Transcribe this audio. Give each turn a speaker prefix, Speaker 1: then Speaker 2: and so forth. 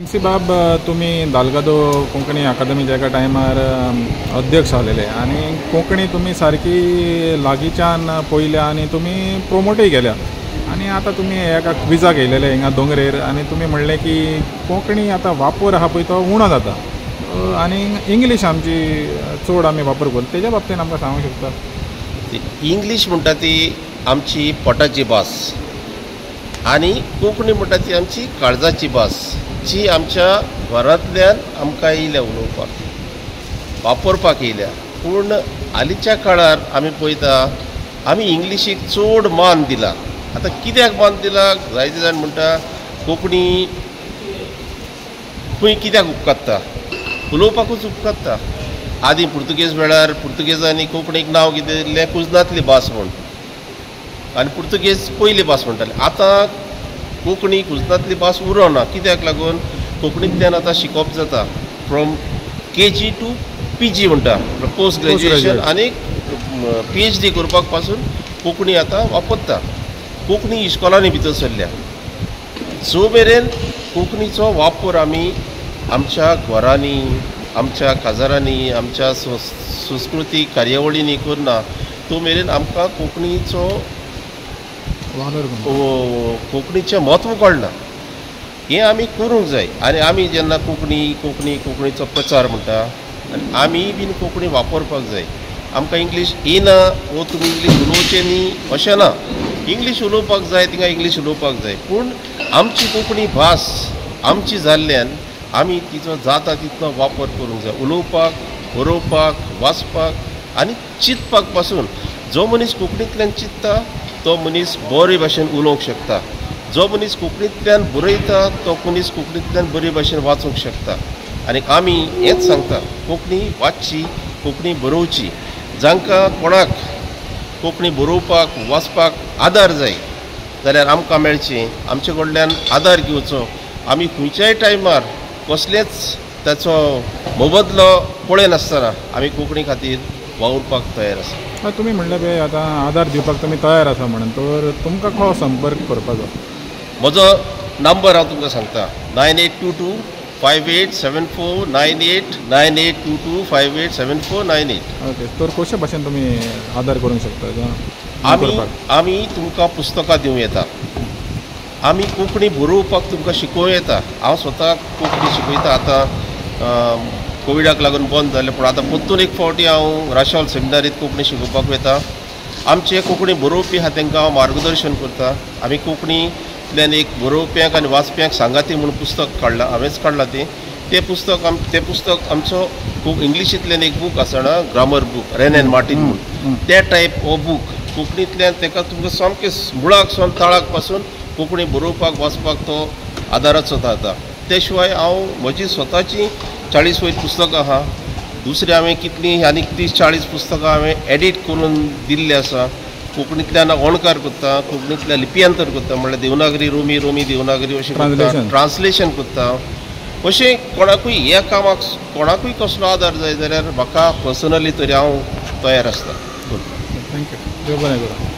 Speaker 1: C बाब, तुम्ही दालगादो कोंकणी अकादमीच्या एका टायमार अध्यक्ष आलेले आणि कोंकणी तुम्ही सारकी लागींच्यान पळयल्या आणि तुम्ही प्रोमोटूय केल्या आणि आता तुम्ही एका क्विजाक येयलेले हिंगा दोंगरेर आणि तुम्ही म्हणले की कोंकणी आता वापर आहा पळय तो उणो जाता आणि इंग्लीश आमची चड आमी वापर करता तेज्या बाबतींत आमकां सांगूंक शकता?
Speaker 2: इंग्लीश म्हणटा ती आमची पोटाची भास आणि कोंकणी म्हणटा ती आमची काळजाची भास, जी आमच्या घरांतल्यान आमकां येयल्या उलोवपाक वापरपाक येयल्या. पूण हालींच्या काळार आमी पळयता आमी इंग्लिशीक चड मान दिला. आतां कित्याक मान दिला? जायते जाण म्हणटा कोंकणी खंय कित्याक उपकारता, उलोवपाकूच उपकारता. आदीं पुर्तुगेज वेळार पुर्तुगेजांनी कोंकणीक नांव कितें दिल्लें? कुजनांतली भास म्हूण, आनी पुर्तुगेज पयली भास म्हणटाले. आतां कोंकणी कुजनांतली भास उरोना. कित्याक लागून? कोंकणींतल्यान आतां शिकप जाता फ्रॉम KG टू PG म्हणटा, पोस्ट ग्रॅज्युएशन आनी PhD करपाक पासून कोंकणी आतां वापरता. कोंकणी इस्कॉलांनी भितर सरल्या. जो मेरेन कोंकणीचो वापर आमी आमच्या घरांनी, आमच्या काजारांनी, आमच्या संस्कृतीक कार्यावळींनी करना, तो मेरेन आमकां कोंकणीचो कोंकणीचें म्हत्व कळना. हें आमी करूंक जाय. आनी आमी जेन्ना कोंकणीचो प्रचार म्हणटा आनी आमी बीन कोंकणी वापरपाक जाय. आमकां इंग्लीश येना वो तुमी इंग्लीश उलोवचें न्ही अशें ना. इंग्लीश उलोवपाक जाय तिंगा इंग्लीश उलोवपाक जाय. पूण आमची कोंकणी भास आमची जाल्ल्यान आमी तिचो जाता तितलो वापर करूंक जाय. उलोवपाक, बरोवपाक, वाचपाक आनी चिंतपाक पासून. जो मनीस कोंकणींतल्यान चिंतता तो मनीस बरे भाशेन उलोवंक शकता. जो मनीस कोंकणींतल्यान बरयता तो मनीस कोंकणींतल्यान बरे भाशेन वाचूंक शकता. आनी आमी हेंच सांगता, कोंकणी वाचची, कोंकणी बरोवची. जांकां कोणाक कोंकणी बरोवपाक वाचपाक आदार जाय जाल्यार आमकां मेळचें, आमचे कडल्यान आदार घेवचो. आमी खंयच्याय टायमार कसलेच ताचो मोबदलो पळयनासतना आमी कोंकणी खातीर वावुरपाक तयार आसा.
Speaker 1: तुमी म्हणले पळय आतां आदार दिवपाक तुमी तयार आसा म्हणून, तर तुमकां खंय संपर्क करपाचो?
Speaker 2: म्हजो नंबर हांव तुमकां सांगता, 9822 5874 98 9822 587498.
Speaker 1: ओके, तर कशे भाशेन तुमी आदार करूंक शकता?
Speaker 2: आमी तुमकां पुस्तकां दिवं येता. आमी कोंकणी बरोवपाक तुमकां शिकोवं येता. हांव स्वता कोंकणी शिकयता. आतां कोविडाक लागून बंद जालें, पूण आतां परतून एक फावटी हांव राशॉल सेमिनारींत कोंकणी शिकोवपाक वयता. आमचे कोंकणी बरोवपी आहा तांकां हांव मार्गदर्शन करता. आमी कोंकणींतल्यान एक बरोवप्यांक आनी वाचप्यांक सांगाती म्हूण पुस्तक काडलां, हांवेंच काडलां तें पुस्तक आमचो इंग्लिशींतल्यान एक बूक आसा ना, grammar book, rain end Martin म्हूण, त्या टायप हो बूक कोंकणींतल्यान ताका तुमकां सामकें मुळाक सावन ताळाक पासून कोंकणी बरोवपाक वाचपाक तो आदाराचो जाता. ते शिवाय हांव म्हजी स्वताची 40 वयर पुस्तकां आहा. दुसरी हांवें कितलीं आनीक 30-40 पुस्तकां हांवें एडीट करून दिल्लीं आसा. कोंकणींतल्यान अणकार करता, कोंकणींतल्यान लिपयांतर करता, म्हणल्यार देवनागरी रोमी देवनागरी अशें करता, ट्रान्सलेशन करता. अशें कोणाकूय ह्या कामाक कोणाकूय कसलो आदार जाय जाल्यार म्हाका पर्सनली तरी हांव तयार आसता.
Speaker 1: थँक्यू. देव बरें करूं.